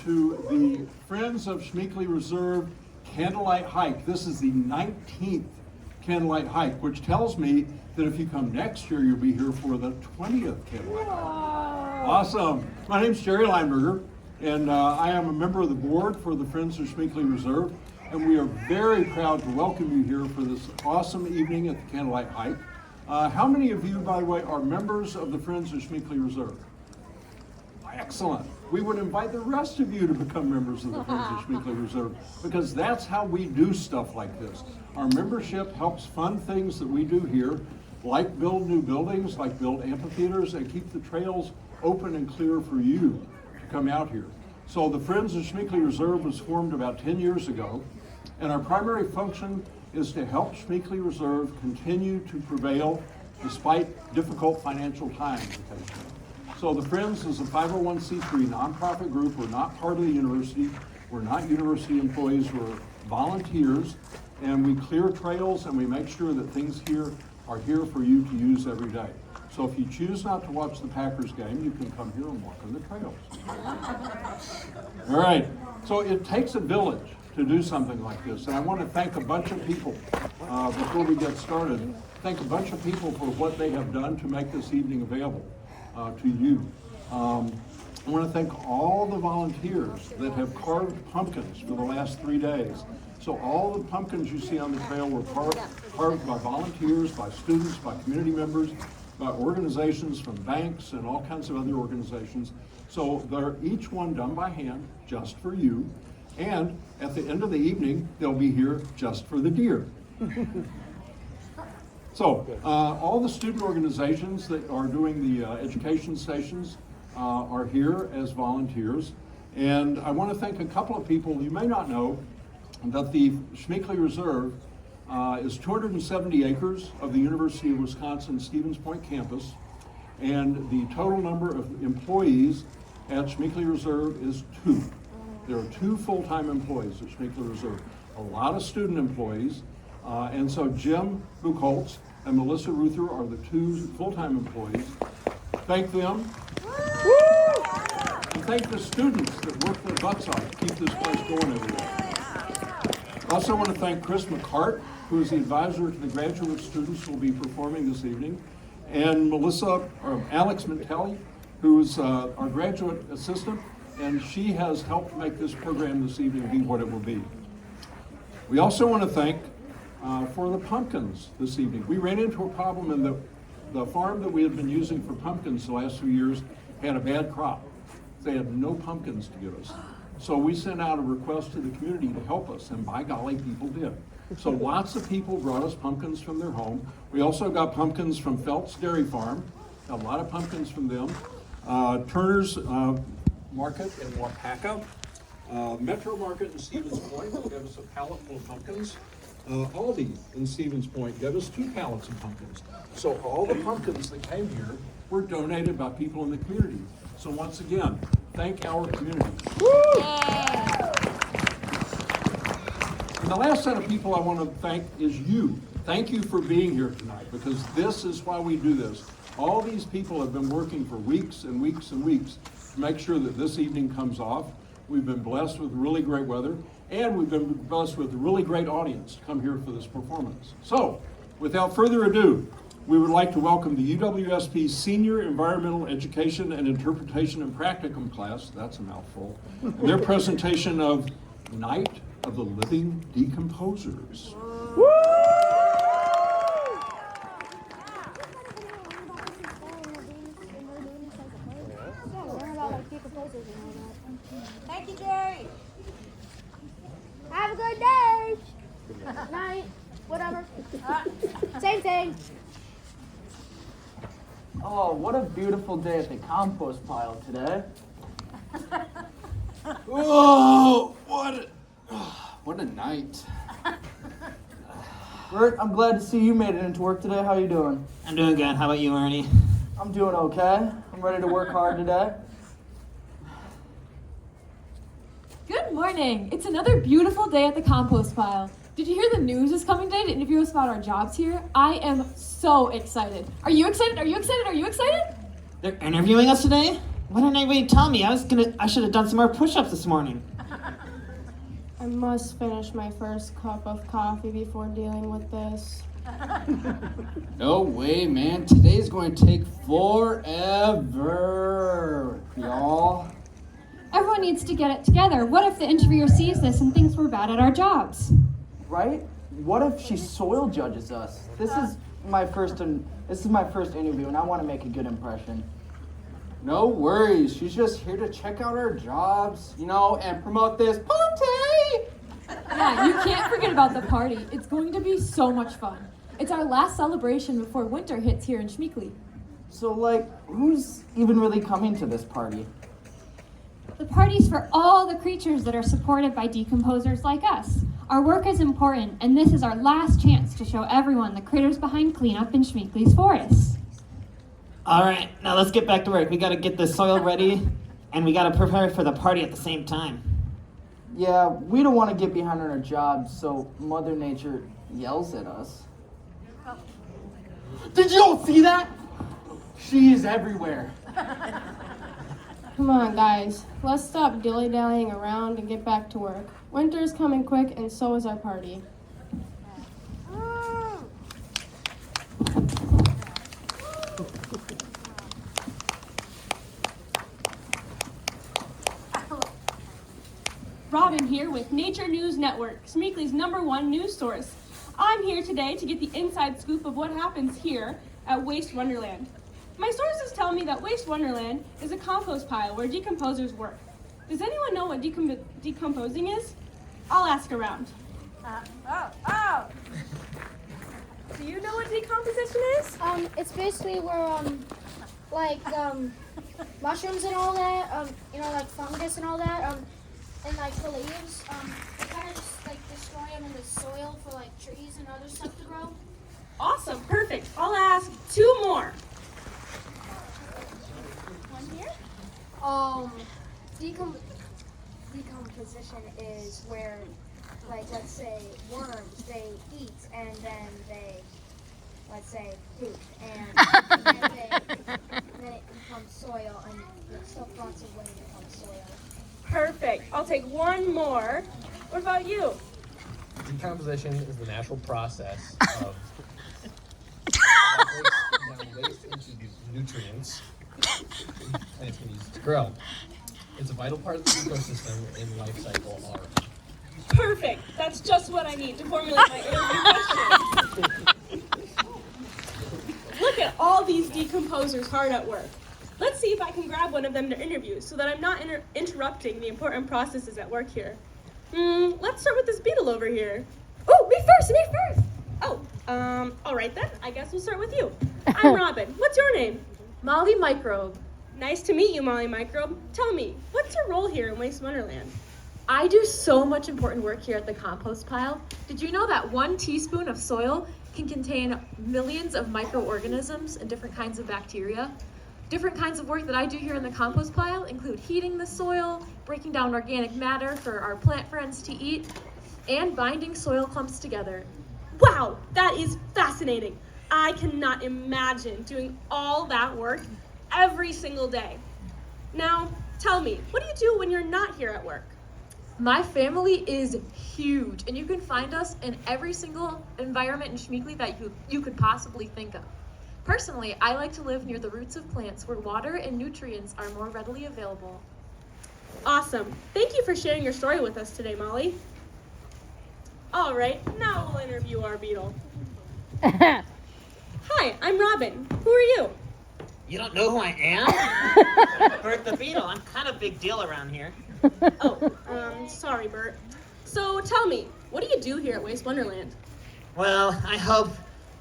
to the Friends of Schmeekley Reserve Candlelight Hike. This is the 19th Candlelight Hike, which tells me that if you come next year, you'll be here for the 20th Candlelight Hike. Awesome. My name's Jerry Lineberger, and I am a member of the board for the Friends of Schmeekley Reserve, and we are very proud to welcome you here for this awesome evening at the Candlelight Hike. How many of you, by the way, are members of the Friends of Schmeekley Reserve? Excellent. We would invite the rest of you to become members of the Friends of Schmeekley Reserve, because that's how we do stuff like this. Our membership helps fund things that we do here, like build new buildings, like build amphitheaters, and keep the trails open and clear for you to come out here. So the Friends of Schmeekley Reserve was formed about 10 years ago, and our primary function is to help Schmeekley Reserve continue to prevail despite difficult financial times occasionally. So the Friends is a 501c3 nonprofit group. We're not part of the university. We're not university employees. We're volunteers, and we clear trails and we make sure that things here are here for you to use every day. So if you choose not to watch the Packers game, you can come here and walk on the trails. All right, so it takes a village to do something like this, and I want to thank a bunch of people before we get started. Thank a bunch of people for what they have done to make this evening available to you. I want to thank all the volunteers that have carved pumpkins for the last 3 days. So all the pumpkins you see on the trail were carved by volunteers, by students, by community members, by organizations from banks and all kinds of other organizations. So they're each one done by hand, just for you. And at the end of the evening, they'll be here just for the deer. So all the student organizations that are doing the education stations are here as volunteers. And I want to thank a couple of people. You may not know that the Schmeekley Reserve is 270 acres of the University of Wisconsin Stevens Point campus. And the total number of employees at Schmeekley Reserve is 2. There are 2 full-time employees at Schmeekley Reserve. A lot of student employees. And so Jim Buchholz and Melissa Ruther are the 2 full-time employees. Thank them. And thank the students that work their butts off to keep this place going every day. I also want to thank Chris McCart, who is the advisor to the graduate students who will be performing this evening, and Alex Mintelli, who's our graduate assistant, and she has helped make this program this evening be what it will be. We also want to thank for the pumpkins this evening. We ran into a problem in the farm that we had been using for pumpkins the last few years had a bad crop. They had no pumpkins to give us. So we sent out a request to the community to help us, and by golly, people did. So lots of people brought us pumpkins from their home. We also got pumpkins from Felt's Dairy Farm, a lot of pumpkins from them. Turner's Market in Wapaka, Metro Market in Stevens Point gave us a pallet full of pumpkins. Aldi in Stevens Point gave us 2 pallets of pumpkins. So all the pumpkins that came here were donated by people in the community. So once again, thank our community. And the last set of people I want to thank is you. Thank you for being here tonight, because this is why we do this. All these people have been working for weeks and weeks and weeks to make sure that this evening comes off. We've been blessed with really great weather, and we've been blessed with a really great audience to come here for this performance. So, without further ado, we would like to welcome the UWSP Senior Environmental Education and Interpretation and Practicum class, that's a mouthful, and their presentation of Night of the Living Decomposers. Thank you, Jerry. Have a good day. Night. Whatever. Same thing. Oh, what a beautiful day at the compost pile today. Oh, what a night. Bert, I'm glad to see you made it into work today. How you doing? I'm doing good. How about you, Ernie? I'm doing okay. I'm ready to work hard today. Good morning. It's another beautiful day at the compost pile. Did you hear the news is coming today to interview us about our jobs here? I am so excited. Are you excited? Are you excited? Are you excited? They're interviewing us today? Why didn't anybody tell me? I should have done some more push-ups this morning. I must finish my first cup of coffee before dealing with this. No way, man. Today's going to take forever, y'all. Everyone needs to get it together. What if the interviewer sees this and thinks we're bad at our jobs? Right? What if she soil judges us? This is my first interview, and I want to make a good impression. No worries. She's just here to check out our jobs, and promote this party. Yeah, you can't forget about the party. It's going to be so much fun. It's our last celebration before winter hits here in Schmeekly. So, who's even really coming to this party? The party's for all the creatures that are supported by decomposers like us. Our work is important, and this is our last chance to show everyone the critters behind cleanup in Schmeekly's forests. All right, now let's get back to work. We gotta get the soil ready, and we gotta prepare for the party at the same time. Yeah, we don't want to get behind on our jobs, so Mother Nature yells at us. Did you all see that? She is everywhere. Come on, guys. Let's stop dilly-dallying around and get back to work. Winter's coming quick, and so is our party. Robin here with Nature News Network, Schmeekly's #1 news source. I'm here today to get the inside scoop of what happens here at Waste Wonderland. My sources tell me that Waste Wonderland is a compost pile where decomposers work. Does anyone know what decomposing is? I'll ask around. Do you know what decomposition is? It's basically where, mushrooms and all that, like fungus and all that, and like the leaves, they kind of just destroy them in the soil for trees and other stuff to grow. Awesome, perfect. I'll ask 2 more. One here. Decomposition is where, let's say worms, they eat and then they, let's say, poop, and then it becomes soil, and the stuff rots away and becomes soil. Perfect. I'll take 1 more. What about you? Decomposition is the natural process of breaking down waste into nutrients, and it's been used to grow. It's a vital part of the ecosystem and life cycle all around. Perfect. That's just what I need to formulate my interview question. Look at all these decomposers hard at work. Let's see if I can grab one of them to interview so that I'm not interrupting the important processes at work here. Let's start with this beetle over here. Oh, me first. Oh, all right then. I guess we'll start with you. I'm Robin. What's your name? Molly Microbe. Nice to meet you, Molly Microbe. Tell me, what's your role here in Waste Wonderland? I do so much important work here at the compost pile. Did you know that 1 teaspoon of soil can contain millions of microorganisms and different kinds of bacteria? Different kinds of work that I do here in the compost pile include heating the soil, breaking down organic matter for our plant friends to eat, and binding soil clumps together. Wow, that is fascinating. I cannot imagine doing all that work every single day. Now, tell me, what do you do when you're not here at work? My family is huge, and you can find us in every single environment in Schmeekly that you could possibly think of. Personally, I like to live near the roots of plants where water and nutrients are more readily available. Awesome. Thank you for sharing your story with us today, Molly. All right, now we'll interview our beetle. Hi, I'm Robin. Who are you? You don't know who I am? Bert the Beetle. I'm kind of a big deal around here. Sorry, Bert. So tell me, what do you do here at Waste Wonderland? Well, I hope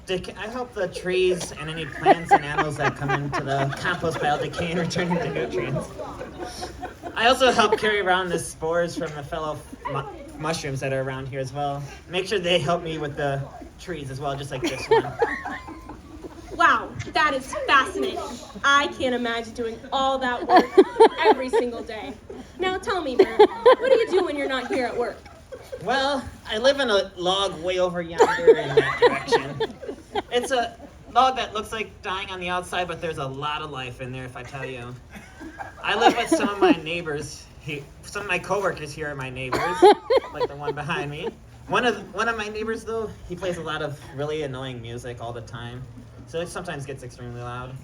the trees and any plants and animals that come into the compost pile decay and return into nutrients. I also help carry around the spores from the fellow mushrooms that are around here as well. Make sure they help me with the trees as well, just like this one. Wow, that is fascinating. I can't imagine doing all that work every single day. Now tell me, Bert, what do you do when you're not here at work? Well, I live in a log way over yonder in that direction. It's a log that looks like dying on the outside, but there's a lot of life in there, if I tell you. I live with some of my neighbors. Some of my coworkers here are my neighbors, like the one behind me. One of my neighbors, though, he plays a lot of really annoying music all the time, so it sometimes gets extremely loud.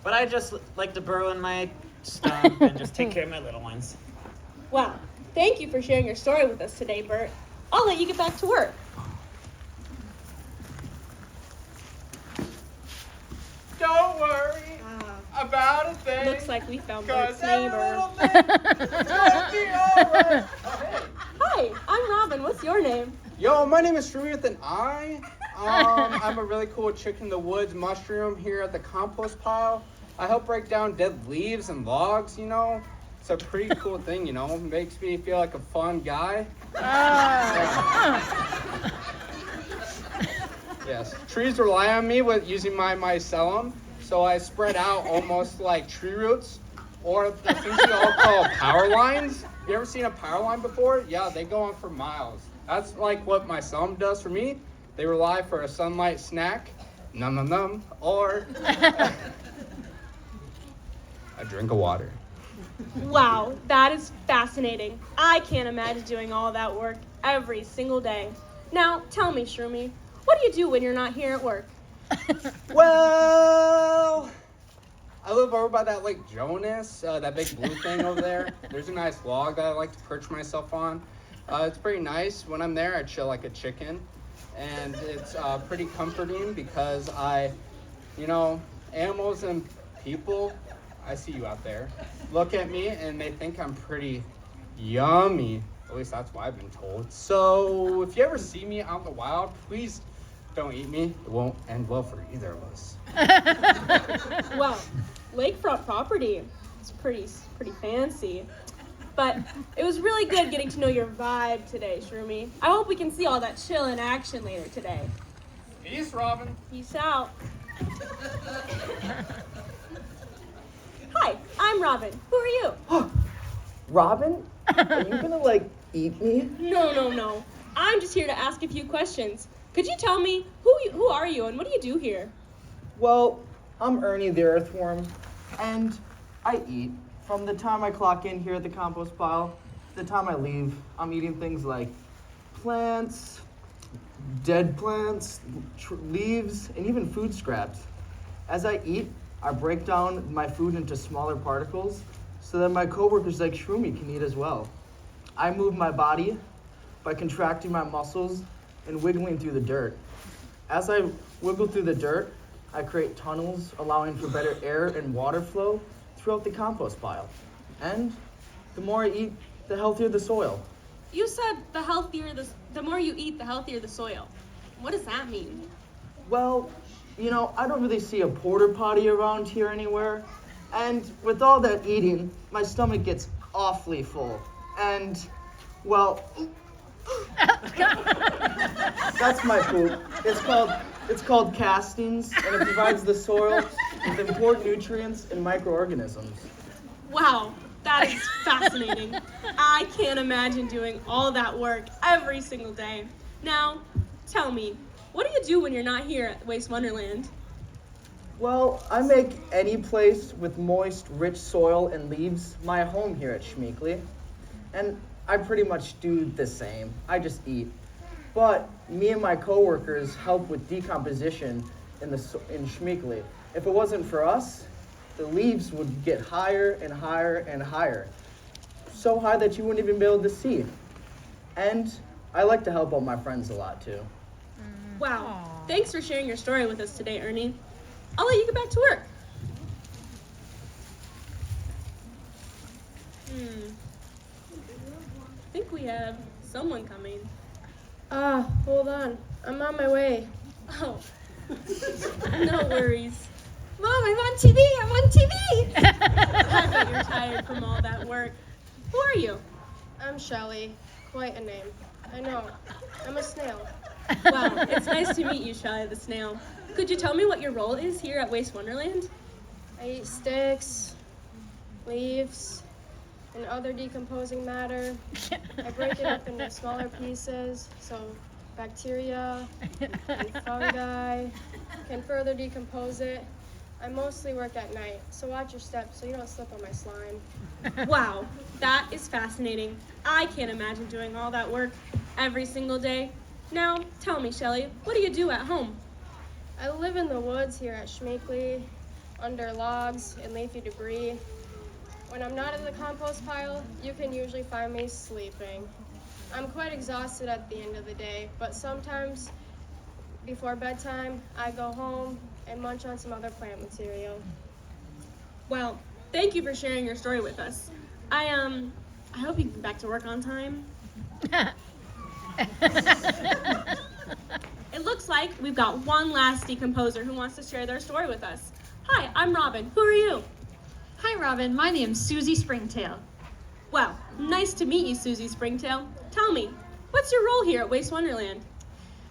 But I just like to burrow in my stump and just take care of my little ones. Wow. Thank you for sharing your story with us today, Bert. I'll let you get back to work. Don't worry about a thing. Looks like we found 'cause Bert's every neighbor. little thing's gonna be alright. Oh, hey. Hi, I'm Robin. What's your name? Yo, my name is Shrumi with an I. I'm a really cool chick in the woods mushroom here at the compost pile. I help break down dead leaves and logs, you know. It's a pretty cool thing, you know. It makes me feel like a fun guy. Yeah. Yes. Trees rely on me with using my mycelium, so I spread out almost like tree roots, or the things we all call power lines. You ever seen a power line before? Yeah, they go on for miles. That's like what mycelium does for me. They rely for a sunlight snack, num num num, or a drink of water. Wow, that is fascinating. I can't imagine doing all that work every single day. Now, tell me, Shroomy, what do you do when you're not here at work? Well, I live over by that Lake Jonas, that big blue thing over there. There's a nice log that I like to perch myself on. It's pretty nice. When I'm there, I chill like a chicken. And it's pretty comforting because animals and people, I see you out there, look at me and they think I'm pretty yummy. At least that's what I've been told. So if you ever see me out in the wild, please don't eat me. It won't end well for either of us. Well, lakefront property. It's pretty fancy. But it was really good getting to know your vibe today, Shroomy. I hope we can see all that chill in action later today. Peace, Robin. Peace out. Hi, I'm Robin. Who are you? Robin, are you gonna eat me? No. I'm just here to ask a few questions. Could you tell me who are you and what do you do here? Well, I'm Ernie the Earthworm, and I eat. From the time I clock in here at the compost pile to the time I leave, I'm eating things like plants, dead plants, leaves, and even food scraps. As I eat, I break down my food into smaller particles so that my coworkers like Shroomy can eat as well. I move my body by contracting my muscles and wiggling through the dirt. As I wiggle through the dirt, I create tunnels allowing for better air and water flow throughout the compost pile. And the more I eat, the healthier the soil. You said the more you eat, the healthier the soil. What does that mean? Well, I don't really see a porta potty around here anywhere. And with all that eating, my stomach gets awfully full. And, well, that's my poop. It's called castings, and it provides the soil with important nutrients and microorganisms. Wow, that is fascinating. I can't imagine doing all that work every single day. Now, tell me, what do you do when you're not here at Waste Wonderland? Well, I make any place with moist, rich soil and leaves my home here at Schmeekly. And I pretty much do the same. I just eat. But me and my coworkers help with decomposition in Schmeekly. If it wasn't for us, the leaves would get higher and higher and higher. So high that you wouldn't even be able to see. And I like to help out my friends a lot too. Wow, thanks for sharing your story with us today, Ernie. I'll let you get back to work. I think we have someone coming. Hold on. I'm on my way. Oh, no worries. Mom, I'm on TV! I'm on TV! I bet you're tired from all that work. Who are you? I'm Shelly. Quite a name. I know. I'm a snail. Wow, it's nice to meet you, Shelly the snail. Could you tell me what your role is here at Waste Wonderland? I eat sticks, leaves, and other decomposing matter. I break it up into smaller pieces so bacteria and fungi can further decompose it. I mostly work at night, so watch your steps so you don't slip on my slime. Wow, that is fascinating. I can't imagine doing all that work every single day. Now, tell me, Shelley, what do you do at home? I live in the woods here at Schmeekley, under logs and leafy debris. When I'm not at the compost pile, you can usually find me sleeping. I'm quite exhausted at the end of the day, but sometimes before bedtime, I go home and munch on some other plant material. Well, thank you for sharing your story with us. I hope you get back to work on time. It looks like we've got one last decomposer who wants to share their story with us. Hi, I'm Robin. Who are you? Hi, Robin. My name's Susie Springtail. Well, nice to meet you, Susie Springtail. Tell me, what's your role here at Waste Wonderland?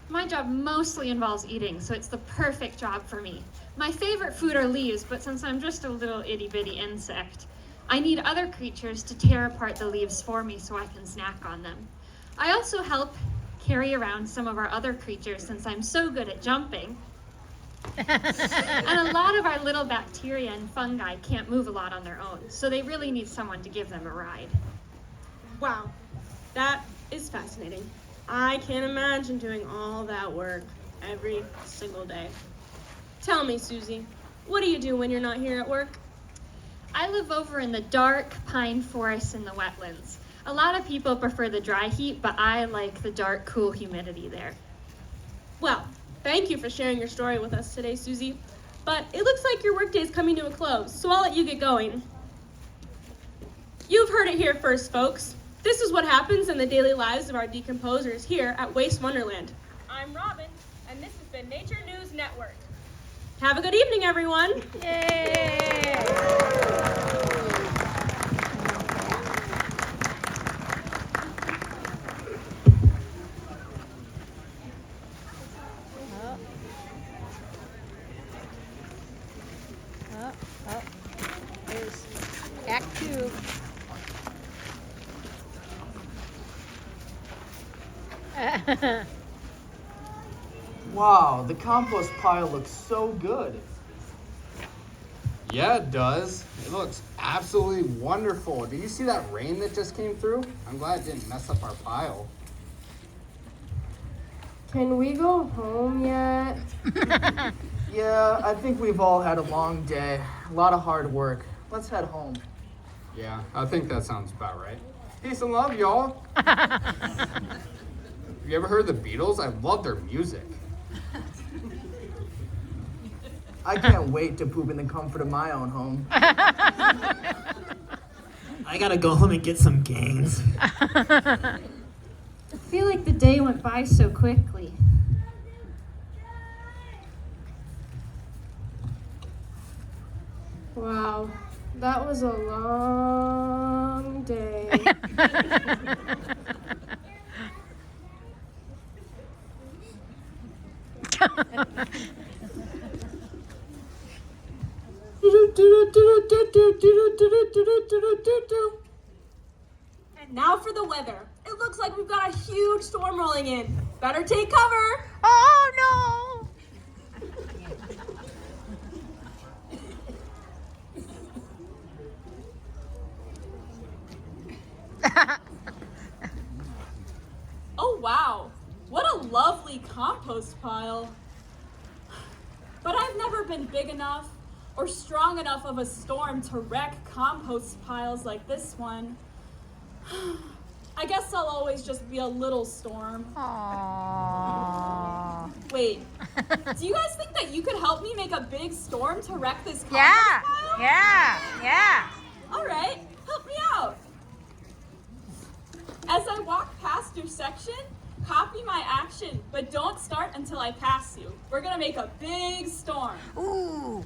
My job mostly involves eating, so it's the perfect job for me. My favorite food are leaves, but since I'm just a little itty-bitty insect, I need other creatures to tear apart the leaves for me so I can snack on them. I also help carry around some of our other creatures since I'm so good at jumping. And a lot of our little bacteria and fungi can't move a lot on their own, so they really need someone to give them a ride. Wow, that is fascinating. I can't imagine doing all that work every single day. Tell me, Susie, what do you do when you're not here at work? I live over in the dark pine forests in the wetlands. A lot of people prefer the dry heat, but I like the dark, cool humidity there. Well, thank you for sharing your story with us today, Susie. But it looks like your workday is coming to a close, so I'll let you get going. You've heard it here first, folks. This is what happens in the daily lives of our decomposers here at Waste Wonderland. I'm Robin, and this has been Nature News Network. Have a good evening, everyone. Yay! There's Act 2. Wow, the compost pile looks so good. Yeah, it does. It looks absolutely wonderful. Did you see that rain that just came through? I'm glad it didn't mess up our pile. Can we go home yet? Yeah, I think we've all had a long day. A lot of hard work. Let's head home. Yeah, I think that sounds about right. Peace and love, y'all. Have you ever heard the Beatles? I love their music. I can't wait to poop in the comfort of my own home. I gotta go home and get some gains. I feel like the day went by so quickly. Wow, that was a long day. And now for the weather. It looks like we've got a huge storm rolling in. Better take cover. Oh no! Oh wow, what a lovely compost pile. But I've never been big enough or strong enough of a storm to wreck compost piles like this one. I guess I'll always just be a little storm. Aww. Wait, do you guys think that you could help me make a big storm to wreck this compost Yeah, pile? yeah. All right, help me out. As I walk past your section, copy my action, but don't start until I pass you. We're gonna make a big storm. Ooh.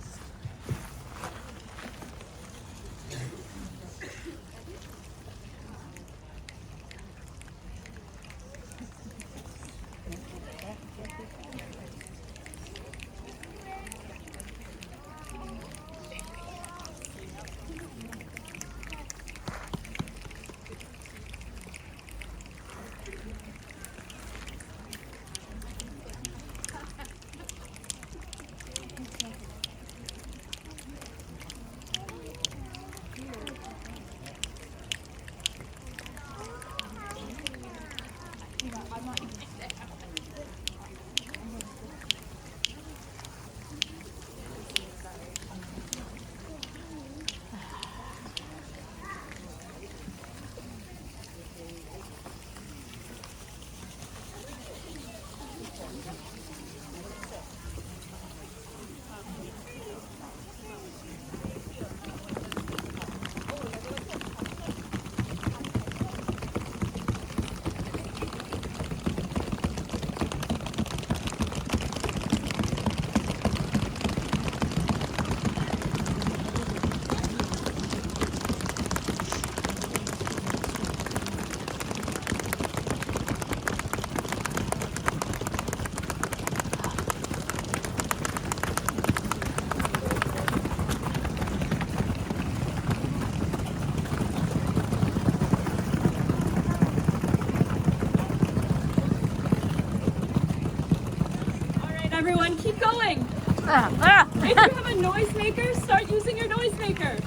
going. If you have a noisemaker, start using your noisemaker.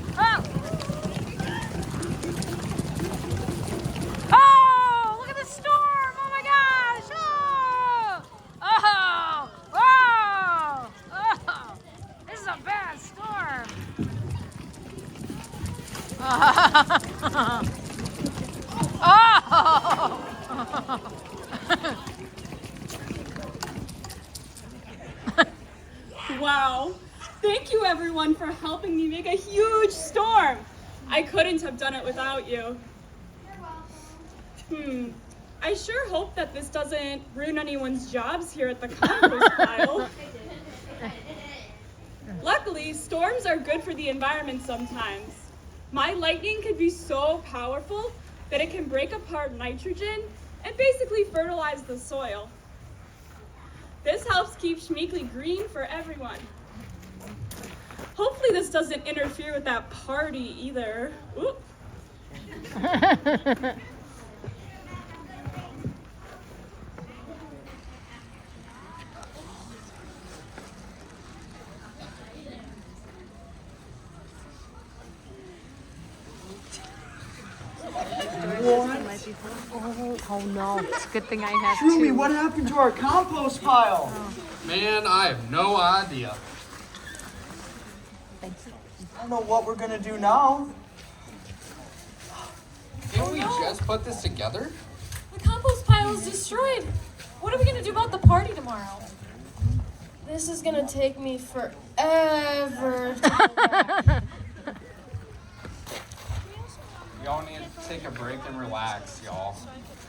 Oh, look at the storm. Oh my gosh. Oh. Oh. Oh. This is a bad storm. Oh. Wow. Thank you everyone for helping me make a huge storm. I couldn't have done it without you. I sure hope that this doesn't ruin anyone's jobs here at the compost pile. Luckily, storms are good for the environment sometimes. My lightning could be so powerful that it can break apart nitrogen and basically fertilize the soil. This helps keep Schmeekly green for everyone. Hopefully this doesn't interfere with that party either. Oop. Oh no, it's a good thing I have Shroomy, two. what happened to our compost pile? Man, I have no idea. I don't know what we're gonna do now. Didn't we just put this together? The compost pile is destroyed. What are we gonna do about the party tomorrow? This is gonna take me forever to go back. Y'all need to take a break and relax, y'all.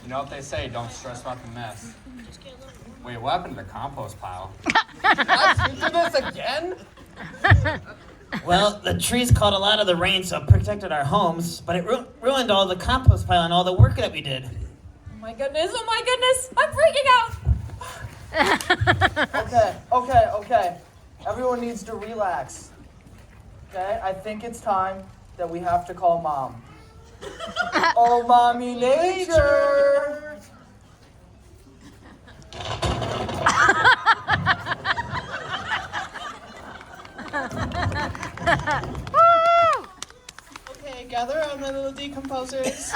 You know what they say, don't stress about the mess. Wait, what happened to the compost pile? Let's do this again? Well, the trees caught a lot of the rain, so it protected our homes, but it ruined all the compost pile and all the work that we did. Oh my goodness, I'm freaking out. Okay. Everyone needs to relax. Okay, I think it's time that we have to call Mom. Oh, Mommy Nature! Okay, gather around my little decomposers.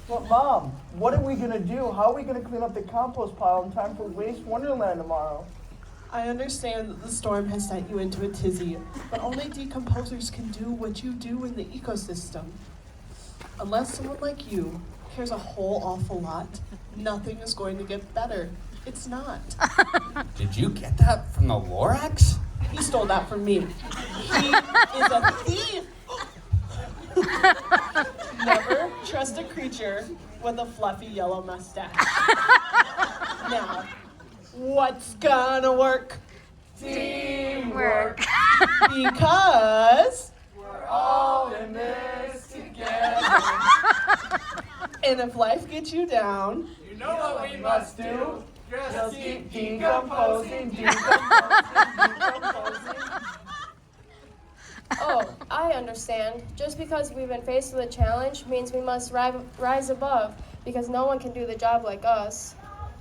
But Mom, what are we gonna do? How are we gonna clean up the compost pile in time for Waste Wonderland tomorrow? I understand that the storm has sent you into a tizzy, but only decomposers can do what you do in the ecosystem. Unless someone like you cares a whole awful lot, nothing is going to get better. It's not. Did you get that from the Lorax? He stole that from me. He is a thief! Never trust a creature with a fluffy yellow mustache. Now, what's gonna work? Teamwork! Because We're all in this together. and if life gets you down, You know what we must do? Just keep decomposing. Oh, I understand. Just because we've been faced with a challenge means we must rise above, because no one can do the job like us.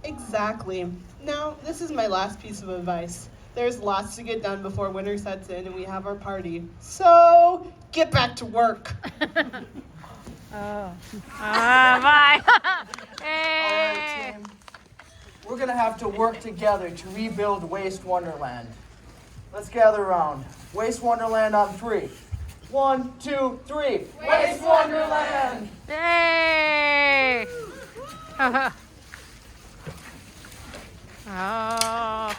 exactly. Now, this is my last piece of advice. There's lots to get done before winter sets in and we have our party. So, get back to work. Bye. Hey. All right, team. We're gonna have to work together to rebuild Waste Wonderland. Let's gather around. Waste Wonderland on 3. 1, 2, 3. Waste Wonderland! Hey. Oh.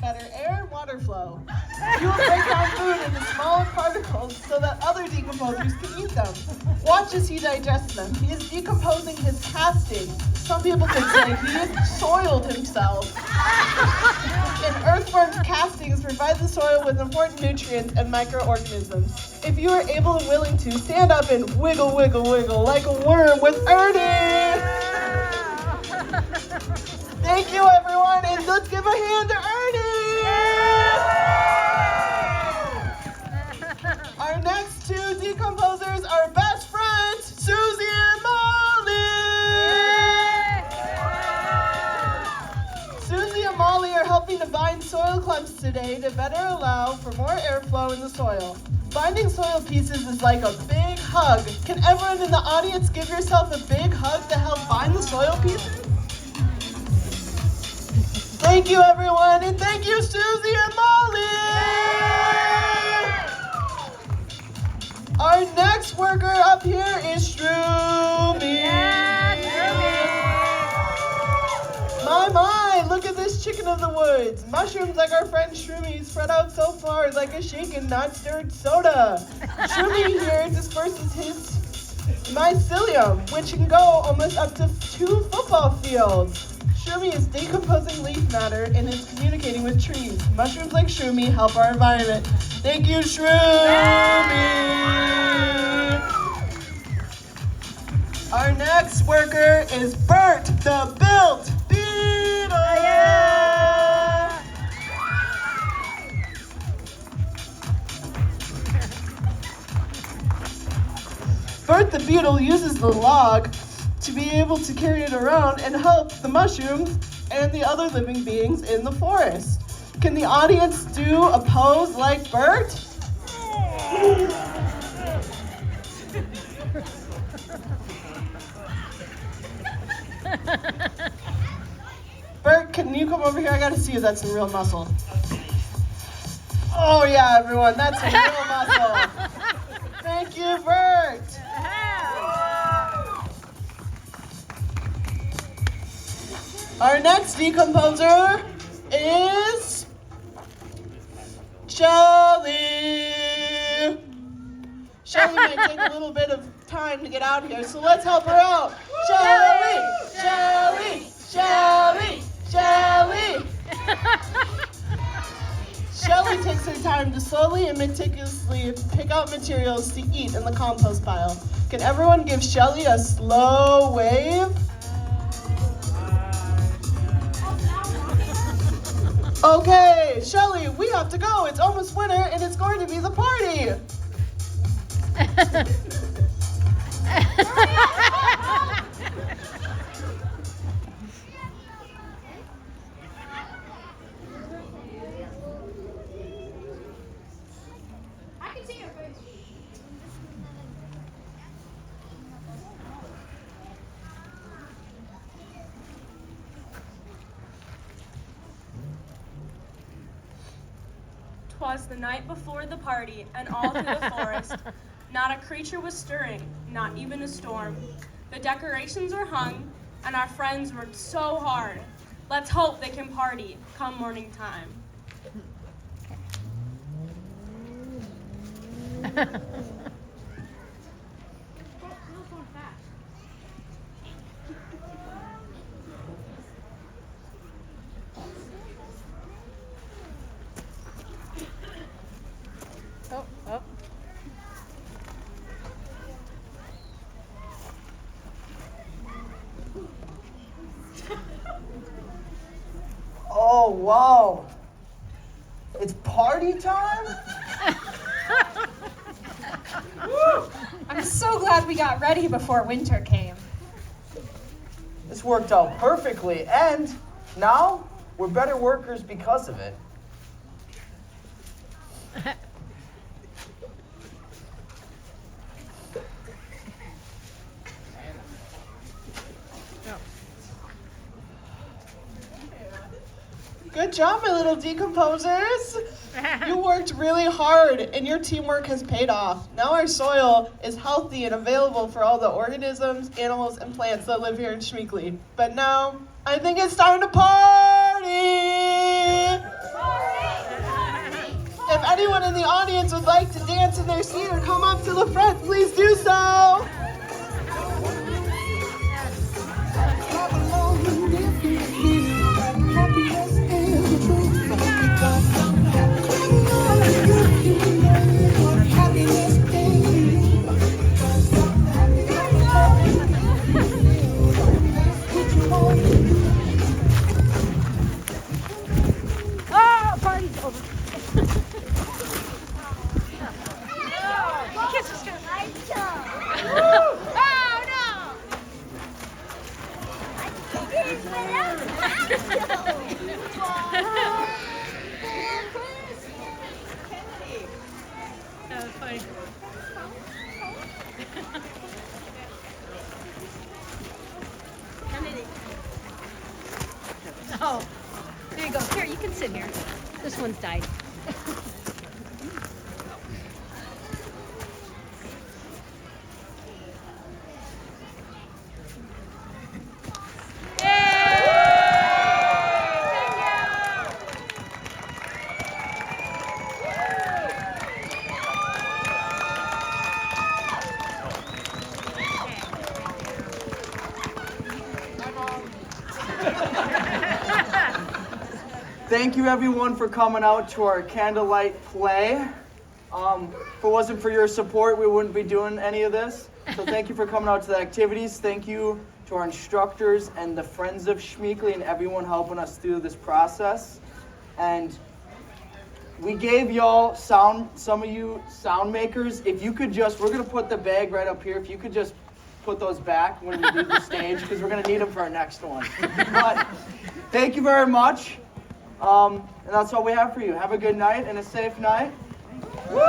better air and water flow. You will break down food into smaller particles so that other decomposers can eat them. Watch as he digests them. He is decomposing his casting. Some people could say he has soiled himself. An earthworm's castings provide the soil with important nutrients and microorganisms. If you are able and willing to, stand up and wiggle, wiggle, wiggle like a worm with Ernie! Thank you, everyone, and let's give a hand to Ernie! Our next two decomposers are best friends, Susie and Molly! Susie and Molly are helping to bind soil clumps today to better allow for more airflow in the soil. Binding soil pieces is like a big hug. Can everyone in the audience give yourself a big hug to help bind the soil pieces? Thank you, everyone, and thank you, Susie and Molly! Our next worker up here is Shroomy! My, look at this chicken of the woods. Mushrooms like our friend Shroomy spread out so far like a shaken, not stirred soda. Shroomy here disperses his mycelium, which can go almost up to 2 football fields. Shroomy is decomposing leaf matter and is communicating with trees. Mushrooms like Shroomy help our environment. Thank you, Shroomy! Our next worker is Bert, the built beetle! Bert the beetle uses the log to be able to carry it around and help the mushrooms and the other living beings in the forest. Can the audience do a pose like Bert? Bert, can you come over here? I gotta see if that's some real muscle. Oh yeah, everyone, that's some real muscle. Thank you, Bert. Our next decomposer is Shelly. Shelly might take a little bit of time to get out here, so let's help her out. Shelly, Shelly, Shelly, Shelly. Shelly takes her time to slowly and meticulously pick out materials to eat in the compost pile. Can everyone give Shelly a slow wave? Okay, Shelly, we have to go. It's almost winter and it's going to be the party. I can see your face. "'Twas the night before the party, and all through the forest, not a creature was stirring, not even a storm. The decorations were hung, and our friends worked so hard. Let's hope they can party come morning time." Oh, wow. It's party time? I'm so glad we got ready before winter came. This worked out perfectly, and now we're better workers because of it. Good job, my little decomposers. You worked really hard and your teamwork has paid off. Now our soil is healthy and available for all the organisms, animals, and plants that live here in Schmeekley. But now, I think it's time to party! if anyone in the audience would like to dance in their seat or come up to the front, please do so. Oh, party's over. Kids just gonna Oh no! That was funny. Oh, there you go. Here, you can sit here. This one's died. Thank you everyone for coming out to our candlelight play. If it wasn't for your support, we wouldn't be doing any of this. So thank you for coming out to the activities. Thank you to our instructors and the Friends of Schmeekly and everyone helping us through this process. And we gave y'all some of you sound makers, if you could just, we're gonna put the bag right up here. If you could just put those back when we leave the stage, because we're gonna need them for our next one. But thank you very much. And that's all we have for you. Have a good night and a safe night. Woo!